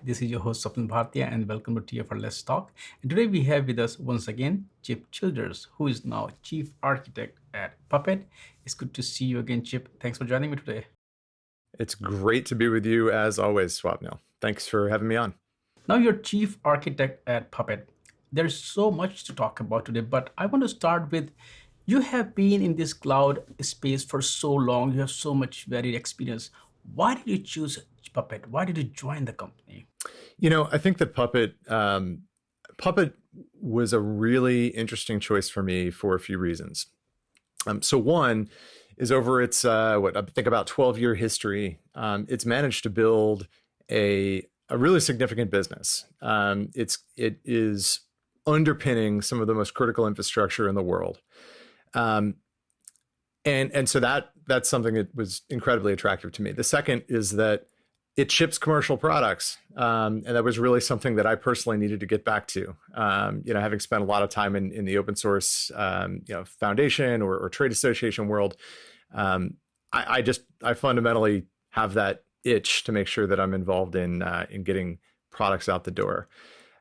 this is your host Swapnil Bhartia and welcome to TFR Let's Talk. And today we have with us once again Chip Childers, who is now Chief Architect at Puppet. It's good to see you again, Chip. Thanks for joining me today. It's great to be with you as always, Swapnil. Thanks for having me on. Now you're Chief Architect at Puppet. There's so much to talk about today, but I want to start with you have been in this cloud space for so long. You have so much varied experience. Why did you choose Puppet? Why did you join the company? I think that Puppet was a really interesting choice for me for a few reasons. So one is over its I think about 12-year history. It's managed to build a really significant business. It is underpinning some of the most critical infrastructure in the world. And so that's something that was incredibly attractive to me. The second is that it ships commercial products. And that was really something that I personally needed to get back to. Having spent a lot of time in the open source, foundation or trade association world, I fundamentally have that itch to make sure that I'm involved in getting products out the door.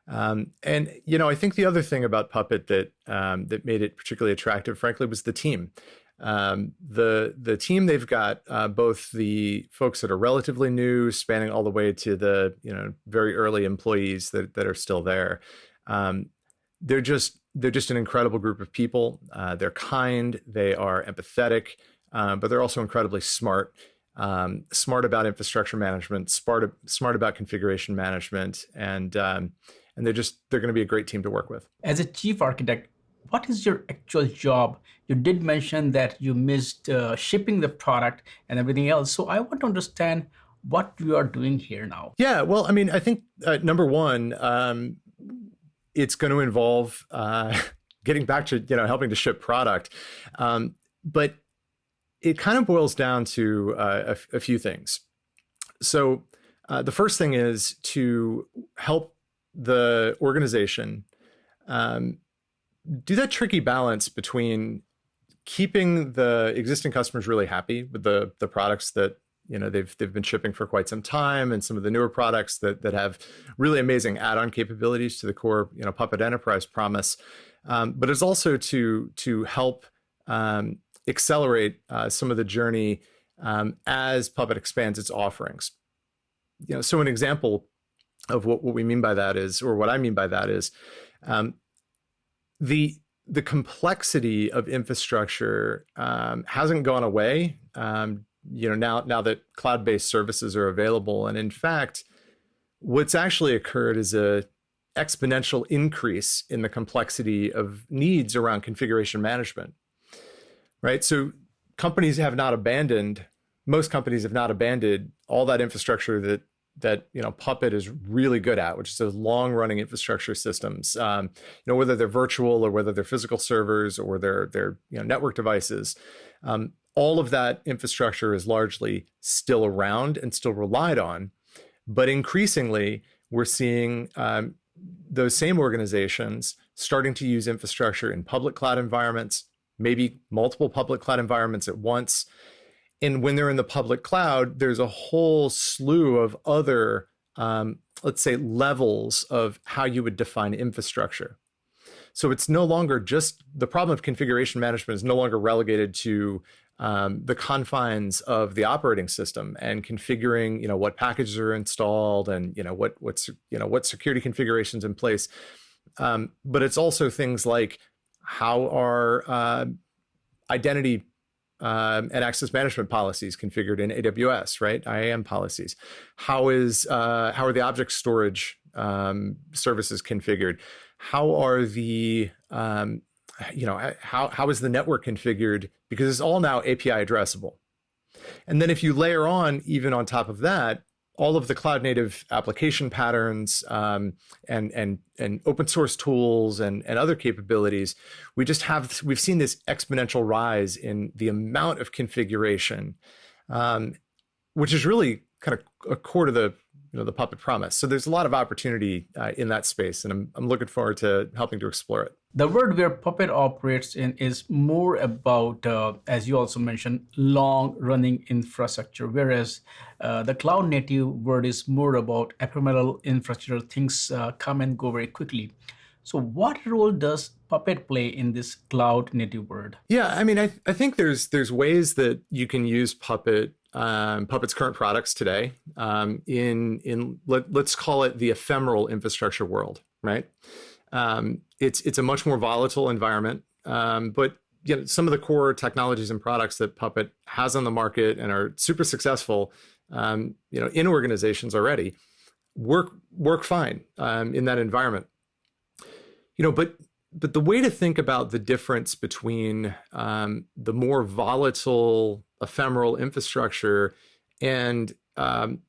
I think the other thing about Puppet that made it particularly attractive, frankly, was the team. The team, they've got both the folks that are relatively new, spanning all the way to the very early employees that are still there. They're just an incredible group of people. They're kind, they are empathetic, but they're also incredibly smart. Smart about infrastructure management, smart about configuration management, and they're going to be a great team to work with. As a chief architect, what is your actual job? You did mention that you missed shipping the product and everything else. So I want to understand what you are doing here now. Yeah, well, I mean, I think number one, it's going to involve getting back to helping to ship product, but it kind of boils down to a few things. So the first thing is to help the organization do that tricky balance between keeping the existing customers really happy with the products that they've been shipping for quite some time, and some of the newer products that have really amazing add-on capabilities to the core Puppet Enterprise promise. But it's also to help accelerate some of the journey as Puppet expands its offerings. So an example of what we mean by that is, or what I mean by that is, the complexity of infrastructure hasn't gone away. Now that cloud-based services are available, and in fact, what's actually occurred is a exponential increase in the complexity of needs around configuration management. Right. So most companies have not abandoned all that infrastructure that Puppet is really good at, which is those long-running infrastructure systems. Whether they're virtual or whether they're physical servers or they're network devices. All of that infrastructure is largely still around and still relied on, but increasingly we're seeing those same organizations starting to use infrastructure in public cloud environments, maybe multiple public cloud environments at once. And when they're in the public cloud, there's a whole slew of other, let's say, levels of how you would define infrastructure. So it's no longer just the problem of configuration management is no longer relegated to the confines of the operating system and configuring, what packages are installed and what security configurations in place. But it's also things like how are identity and access management policies configured in AWS, right? IAM policies. How are the object storage services configured? How are the how is the network configured? Because it's all now API addressable. And then if you layer on, even on top of that, all of the cloud native application patterns and open source tools and other capabilities, we've seen this exponential rise in the amount of configuration, which is really kind of a core to the Puppet promise. So there's a lot of opportunity in that space, and I'm looking forward to helping to explore it. The world where Puppet operates in is more about, as you also mentioned, long running infrastructure, whereas the cloud native world is more about ephemeral infrastructure. Things come and go very quickly. So, what role does Puppet play in this cloud native world? Yeah, I mean, I think there's ways that you can use Puppet's current products today let's call it the ephemeral infrastructure world, right? It's a much more volatile environment, but some of the core technologies and products that Puppet has on the market and are super successful, in organizations already, work fine in that environment. But the way to think about the difference between the more volatile, ephemeral infrastructure and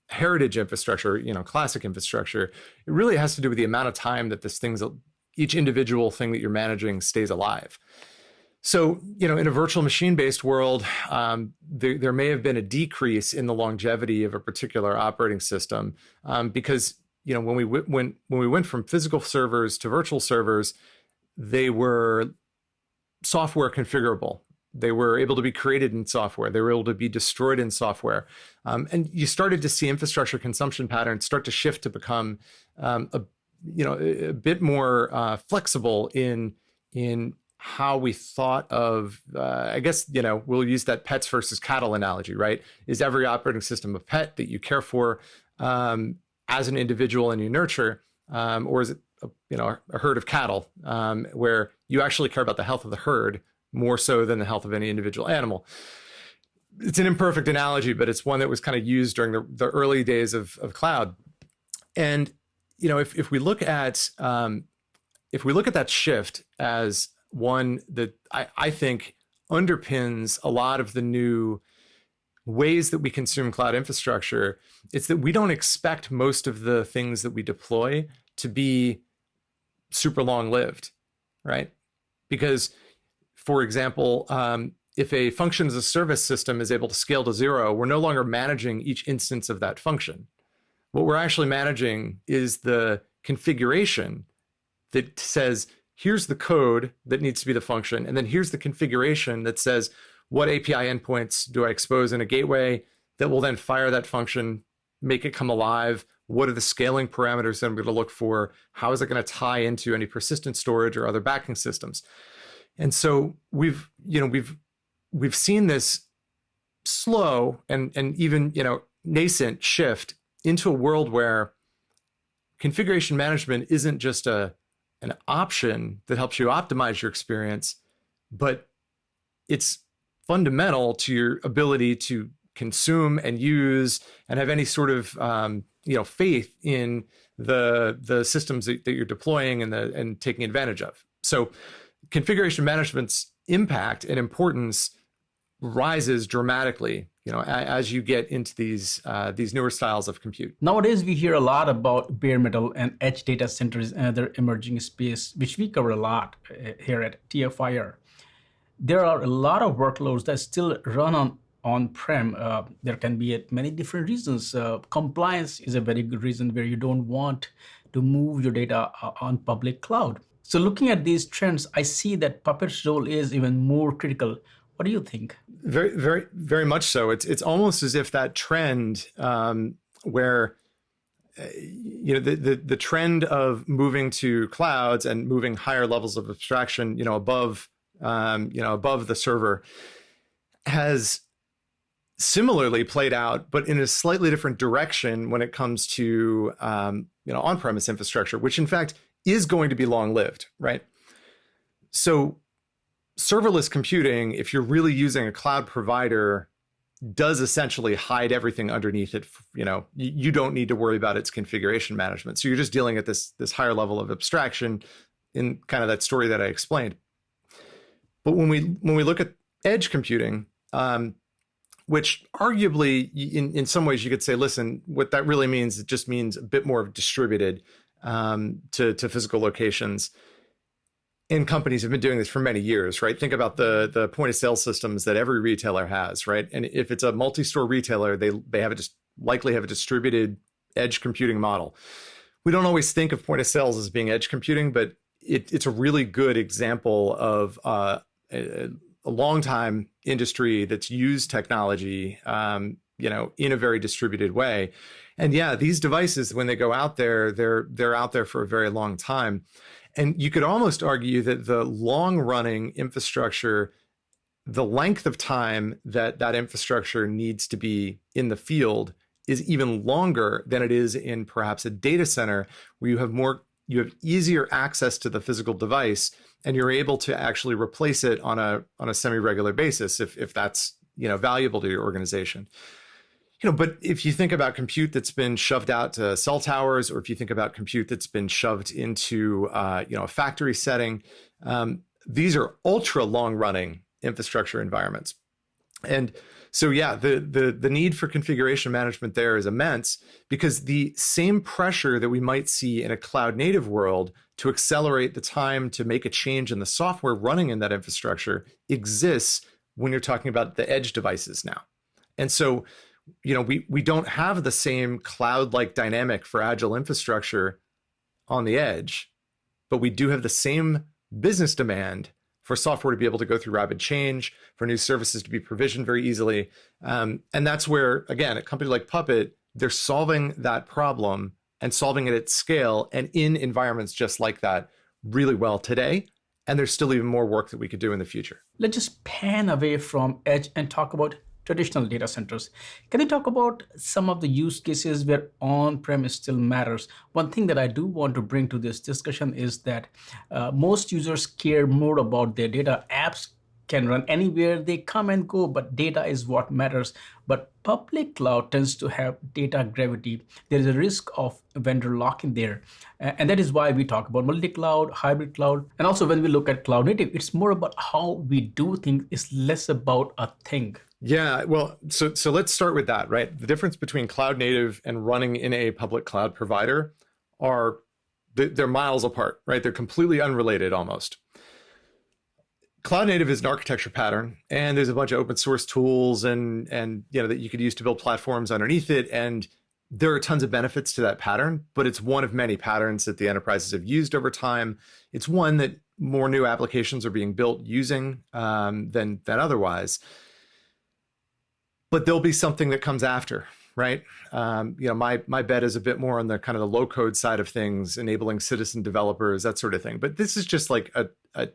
heritage infrastructure, classic infrastructure, it really has to do with the amount of time that each individual thing that you're managing stays alive. So, in a virtual machine-based world, there may have been a decrease in the longevity of a particular operating system because, when we went from physical servers to virtual servers, they were software configurable. They were able to be created in software. They were able to be destroyed in software. And you started to see infrastructure consumption patterns start to shift to become a bit more flexible in how we thought of, I guess, we'll use that pets versus cattle analogy, right? Is every operating system a pet that you care for as an individual and you nurture, or is it a herd of cattle where you actually care about the health of the herd more so than the health of any individual animal? It's an imperfect analogy, but it's one that was kind of used during the early days of cloud. And if we look at that shift as one that I think underpins a lot of the new ways that we consume cloud infrastructure, it's that we don't expect most of the things that we deploy to be super long lived, right? Because, for example, if a function as a service system is able to scale to zero, we're no longer managing each instance of that function. What we're actually managing is the configuration that says, here's the code that needs to be the function, and then here's the configuration that says, what API endpoints do I expose in a gateway that will then fire that function, make it come alive? What are the scaling parameters that I'm going to look for? How is it going to tie into any persistent storage or other backing systems? And so we've seen this slow and even nascent shift into a world where configuration management isn't just an option that helps you optimize your experience, but it's fundamental to your ability to consume and use and have any sort of faith in the systems that you're deploying and taking advantage of. So configuration management's impact and importance rises dramatically, as you get into these newer styles of compute. Nowadays, we hear a lot about bare metal and edge data centers and other emerging space, which we cover a lot here at TFIR. There are a lot of workloads that still run on-prem. There can be many different reasons. Compliance is a very good reason where you don't want to move your data on public cloud. So looking at these trends, I see that Puppet's role is even more critical. What do you think? Very, very, very much so. It's almost as if that trend where the trend of moving to clouds and moving higher levels of abstraction, above the server, has similarly played out, but in a slightly different direction when it comes to on-premise infrastructure, which in fact is going to be long-lived, right? So serverless computing, if you're really using a cloud provider, does essentially hide everything underneath it. You don't need to worry about its configuration management. So you're just dealing at this higher level of abstraction in kind of that story that I explained. But when we look at edge computing, which arguably in some ways you could say, listen, what that really means, it just means a bit more distributed to physical locations. And companies have been doing this for many years, right? Think about the point of sale systems that every retailer has, right? And if it's a multi-store retailer, they likely have a distributed edge computing model. We don't always think of point of sales as being edge computing, but it's a really good example of a long time industry that's used technology, in a very distributed way. And yeah, these devices, when they go out there, they're out there for a very long time. And you could almost argue that the long running infrastructure, the length of time that that infrastructure needs to be in the field is even longer than it is in perhaps a data center where you have easier access to the physical device, and you're able to actually replace it on a semi-regular basis if that's valuable to your organization. But if you think about compute that's been shoved out to cell towers, or if you think about compute that's been shoved into a factory setting, these are ultra long running infrastructure environments. And so, yeah, the need for configuration management there is immense, because the same pressure that we might see in a cloud native world to accelerate the time to make a change in the software running in that infrastructure exists when you're talking about the edge devices now. And so, we don't have the same cloud-like dynamic for agile infrastructure on the edge, but we do have the same business demand for software to be able to go through rapid change, for new services to be provisioned very easily. And that's where, again, a company like Puppet, they're solving that problem and solving it at scale and in environments just like that really well today. And there's still even more work that we could do in the future. Let's just pan away from edge and talk about traditional data centers. Can you talk about some of the use cases where on-premise still matters? One thing that I do want to bring to this discussion is that most users care more about their data. Apps can run anywhere, they come and go, but data is what matters. But public cloud tends to have data gravity. There is a risk of vendor lock-in there. And that is why we talk about multi-cloud, hybrid cloud. And also when we look at cloud native, it's more about how we do things, it's less about a thing. Yeah, well, so let's start with that, right? The difference between cloud native and running in a public cloud provider they're miles apart, right? They're completely unrelated almost. Cloud native is an architecture pattern, and there's a bunch of open source tools and that you could use to build platforms underneath it. And there are tons of benefits to that pattern, but it's one of many patterns that the enterprises have used over time. It's one that more new applications are being built using than otherwise. But there'll be something that comes after, right? My bet is a bit more on the kind of the low code side of things, enabling citizen developers, that sort of thing. But this is just like a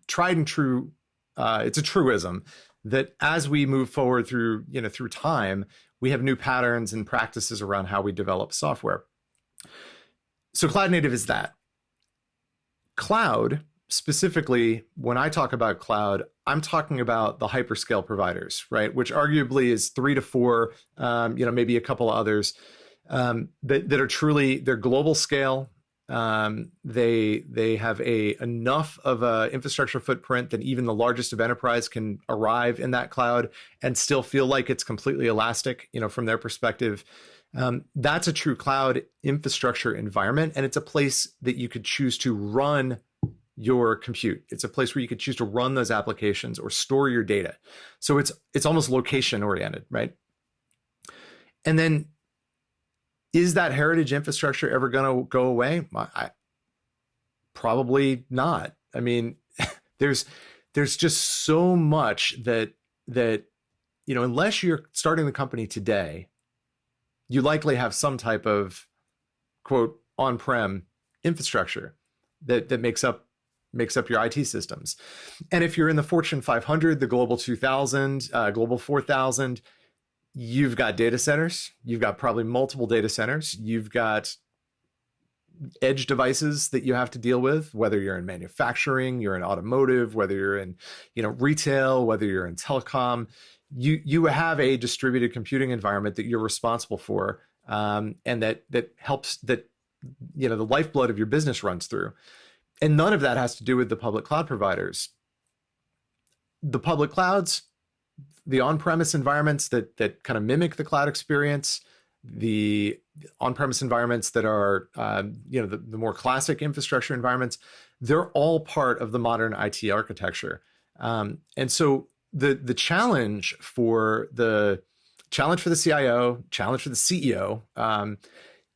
tried and true. It's a truism that as we move forward through time, we have new patterns and practices around how we develop software. So cloud native is that. Cloud, specifically, when I talk about cloud, I'm talking about the hyperscale providers, right? Which arguably is 3 to 4, maybe a couple of others that are truly, they're global scale. They have enough of a infrastructure footprint that even the largest of enterprise can arrive in that cloud and still feel like it's completely elastic, from their perspective. That's a true cloud infrastructure environment, and it's a place that you could choose to run your compute. It's a place where you could choose to run those applications or store your data. So it's almost location oriented, right? And then, is that heritage infrastructure ever going to go away? Probably not. I mean, there's just so much that unless you're starting the company today, you likely have some type of quote on-prem infrastructure that makes up your IT systems. And if you're in the Fortune 500, the Global 2000, Global 4000, you've got data centers. You've got probably multiple data centers. You've got edge devices that you have to deal with, whether you're in manufacturing, you're in automotive, whether you're in retail, whether you're in telecom. You have a distributed computing environment that you're responsible for, and that helps, that the lifeblood of your business runs through. And none of that has to do with the public cloud providers. The public clouds, the on-premise environments that kind of mimic the cloud experience, the on-premise environments that are, the more classic infrastructure environments, they're all part of the modern IT architecture. And so the challenge for the CIO, challenge for the CEO,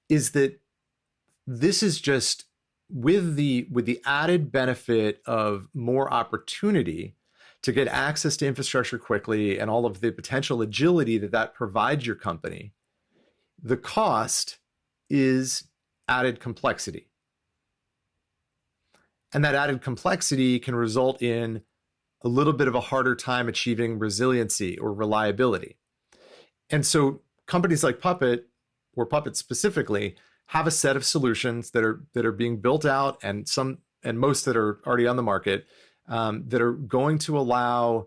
is that this is just with the added benefit of more opportunity to get access to infrastructure quickly and all of the potential agility that that provides your company, the cost is added complexity. And that added complexity can result in a little bit of a harder time achieving resiliency or reliability. And so companies like Puppet, or Puppet specifically, have a set of solutions that are being built out, and most that are already on the market, that are going to allow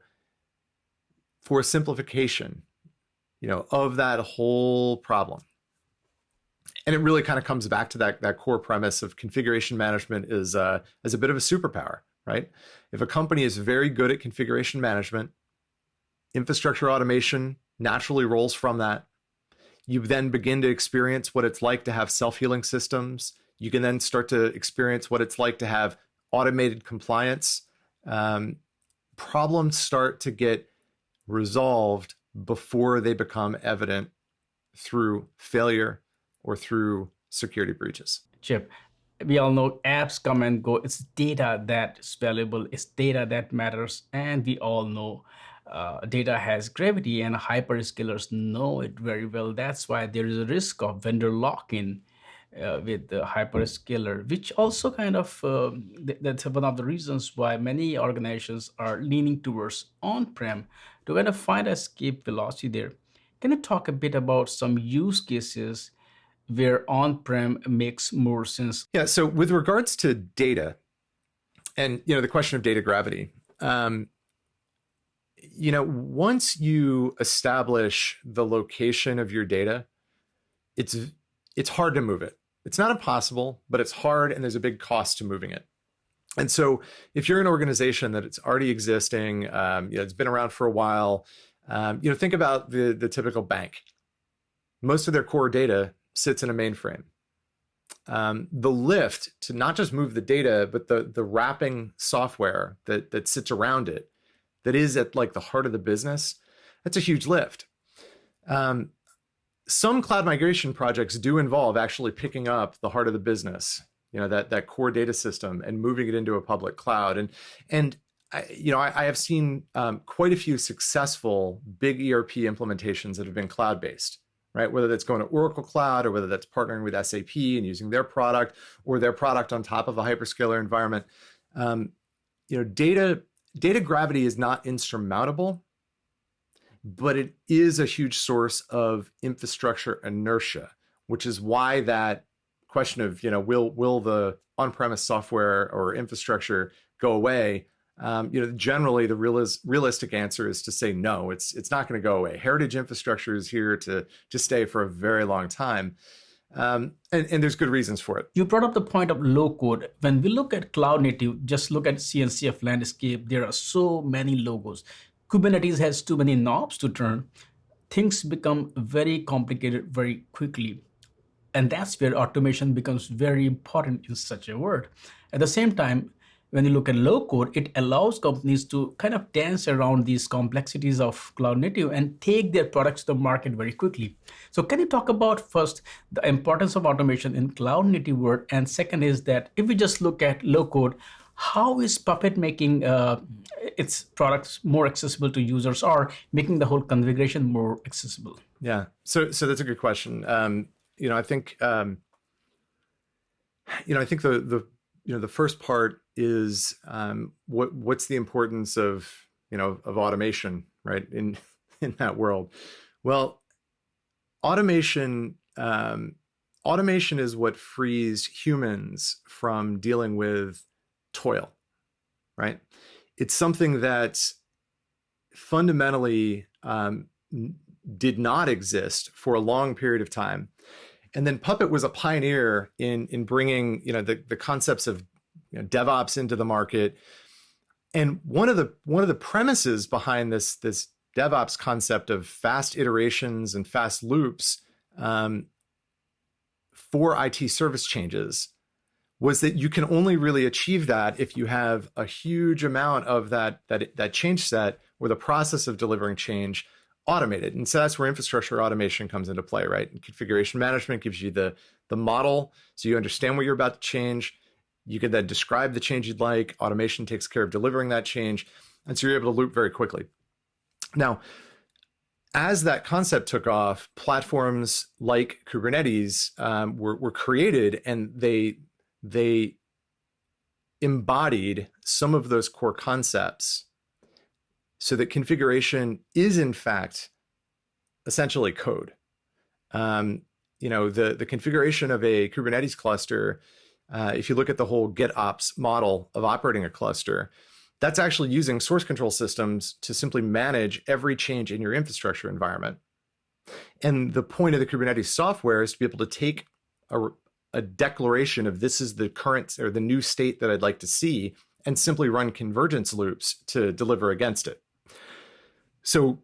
for a simplification, of that whole problem. And it really kind of comes back to that core premise of configuration management as a bit of a superpower, right? If a company is very good at configuration management, infrastructure automation naturally rolls from that. You then begin to experience what it's like to have self-healing systems. You can then start to experience what it's like to have automated compliance. Problems start to get resolved before they become evident through failure or through security breaches. Chip, we all know apps come and go. It's data that is valuable. It's data that matters. And we all know data has gravity, and hyperscalers know it very well. That's why there is a risk of vendor lock-in with the hyperscaler, which also kind of, that's one of the reasons why many organizations are leaning towards on-prem to kind of find escape velocity there. Can you talk a bit about some use cases where on-prem makes more sense? Yeah, so with regards to data and the question of data gravity, once you establish the location of your data, it's hard to move it. It's not impossible, but it's hard, and there's a big cost to moving it. And so if you're an organization that it's already existing, it's been around for a while, think about the typical bank. Most of their core data sits in a mainframe. The lift to not just move the data, but the wrapping software that sits around it, that is at like the heart of the business, that's a huge lift. Some cloud migration projects do involve actually picking up the heart of the business, that core data system, and moving it into a public cloud. And I have seen quite a few successful big ERP implementations that have been cloud-based, right? Whether that's going to Oracle Cloud, or whether that's partnering with SAP and using their product, or their product on top of a hyperscaler environment. Data gravity is not insurmountable, but it is a huge source of infrastructure inertia, which is why that question of, will the on-premise software or infrastructure go away? Generally the realistic answer is to say no. It's not going to go away. Heritage infrastructure is here to stay for a very long time. And there's good reasons for it. You brought up the point of low code. When we look at cloud native, just look at CNCF landscape, there are so many logos. Kubernetes has too many knobs to turn. Things become very complicated very quickly. And that's where automation becomes very important in such a world. At the same time, when you look at low code, it allows companies to kind of dance around these complexities of cloud native and take their products to the market very quickly. So can you talk about first the importance of automation in cloud native world? And second is that if we just look at low code, how is Puppet making its products more accessible to users, or making the whole configuration more accessible? Yeah, so that's a good question. I think the first part is what's the importance of automation, right, in that world? Well, automation is what frees humans from dealing with toil, right? It's something that fundamentally did not exist for a long period of time. And then Puppet was a pioneer in bringing the concepts of DevOps into the market. And one of the premises behind this DevOps concept of fast iterations and fast loops for IT service changes was that you can only really achieve that if you have a huge amount of that change set, or the process of delivering change, automated. And so that's where infrastructure automation comes into play, right? And configuration management gives you the model, so you understand what you're about to change. You can then describe the change you'd like. Automation takes care of delivering that change. And so you're able to loop very quickly. Now, as that concept took off, platforms like Kubernetes were created, and they embodied some of those core concepts so that configuration is, in fact, essentially code. The configuration of a Kubernetes cluster, if you look at the whole GitOps model of operating a cluster, that's actually using source control systems to simply manage every change in your infrastructure environment. And the point of the Kubernetes software is to be able to take a declaration of this is the current or the new state that I'd like to see, and simply run convergence loops to deliver against it. So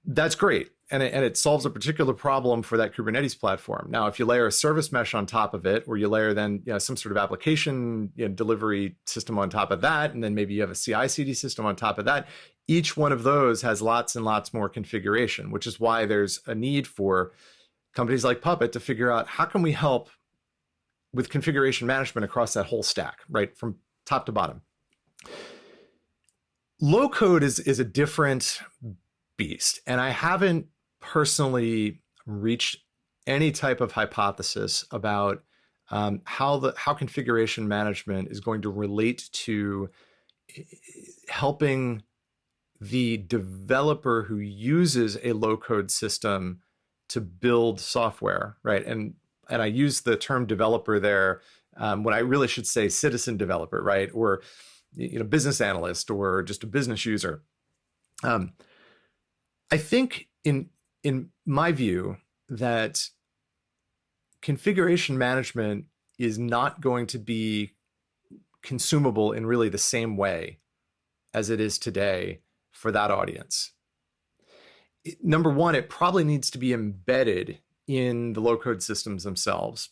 that's great. And it solves a particular problem for that Kubernetes platform. Now, if you layer a service mesh on top of it, or you layer then some sort of application delivery system on top of that, and then maybe you have a CI/CD system on top of that, each one of those has lots and lots more configuration, which is why there's a need for companies like Puppet to figure out how can we help with configuration management across that whole stack, right, from top to bottom. Low code is a different beast, and I haven't personally reached any type of hypothesis about how configuration management is going to relate to helping the developer who uses a low-code system to build software, right? And I use the term developer there when I really should say citizen developer, right? Or business analyst, or just a business user. I think in my view that configuration management is not going to be consumable in really the same way as it is today for that audience. Number one, it probably needs to be embedded in the low-code systems themselves.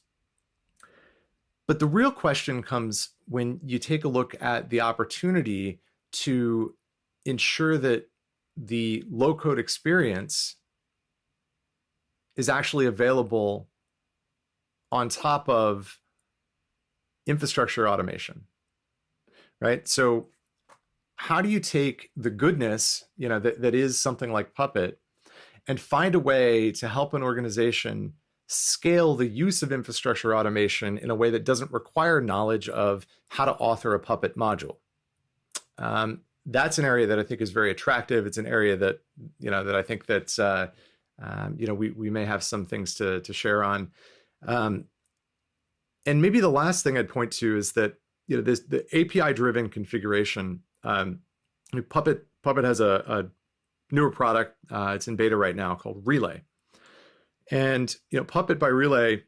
But the real question comes when you take a look at the opportunity to ensure that the low-code experience is actually available on top of infrastructure automation, right? So how do you take the goodness, that is something like Puppet, and find a way to help an organization scale the use of infrastructure automation in a way that doesn't require knowledge of how to author a Puppet module? That's an area that I think is very attractive. It's an area that, that I think that, we may have some things to share on. And maybe the last thing I'd point to is that, the API-driven configuration. Puppet has a newer product. It's in beta right now called Relay. And, Relay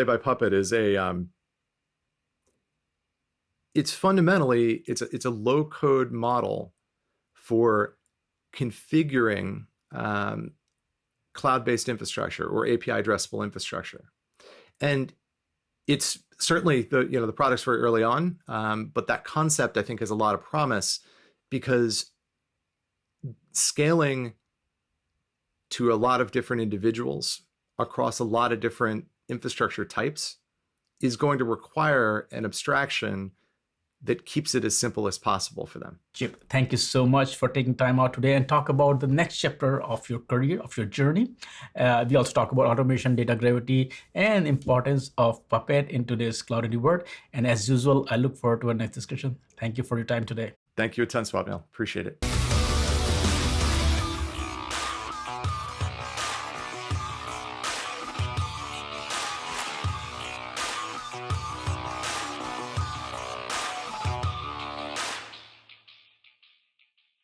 by Puppet is it's fundamentally, it's a low code model for configuring cloud-based infrastructure or API addressable infrastructure. And it's certainly the product's very early on, but that concept I think has a lot of promise, because scaling to a lot of different individuals across a lot of different infrastructure types is going to require an abstraction that keeps it as simple as possible for them. Chip, thank you so much for taking time out today and talk about the next chapter of your career, of your journey. We also talk about automation, data gravity, and importance of Puppet in today's cloud world. And as usual, I look forward to our next discussion. Thank you for your time today. Thank you a ton, Swapnil. Appreciate it.